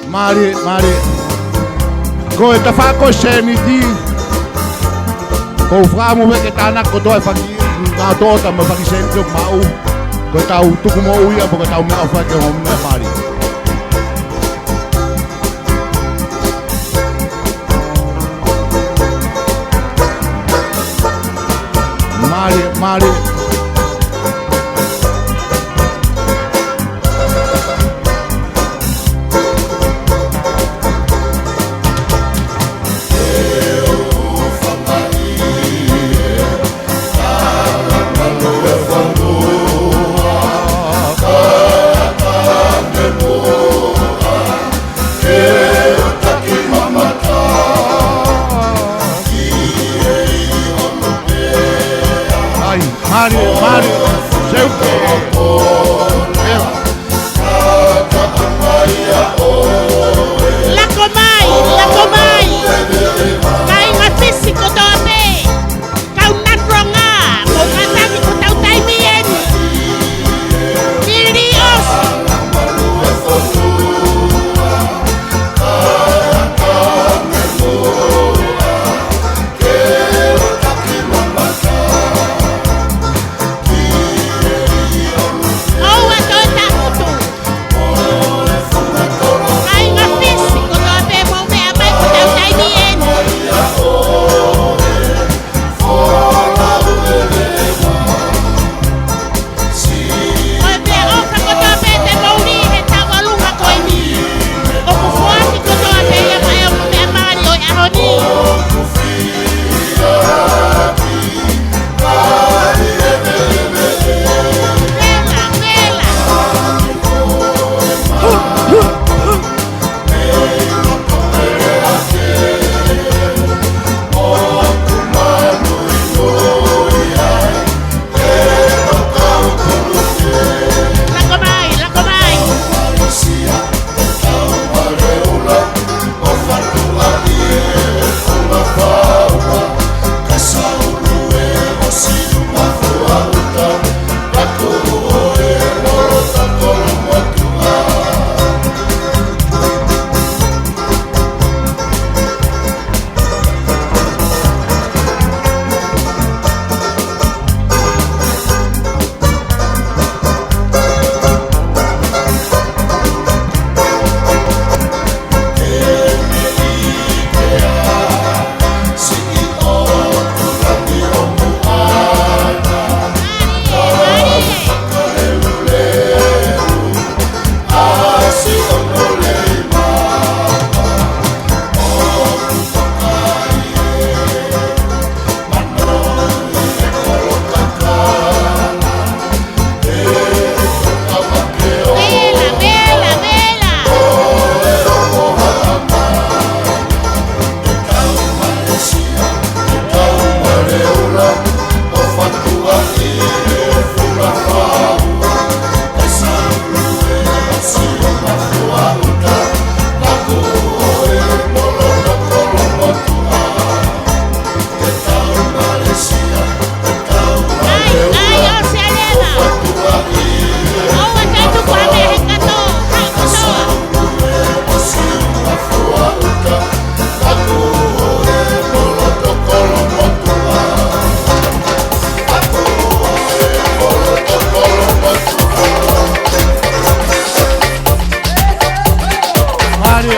Mari. Ko e tawhako seni di. Ko whaamu weke tāna ko toi whaki. Ngā tōta me whaki seni tuk mau. Ko tau tuku mo uia po ko tau mea whake o mea Mari. Mari. Mari, sempre. Lakomai. Kai ngafisi ko dote. Kau nadronga. Ko katangi ko tau taimien. Dirios.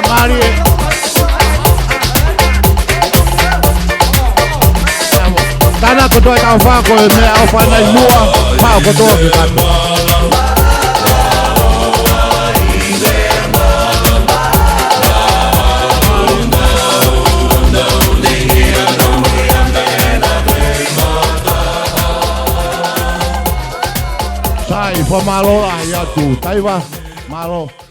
Mari. Tana ko toi tau whako e mea au whanai mua. Pao ko toi ki kato. Sai, fa malo la ia tu. Tai va, malo.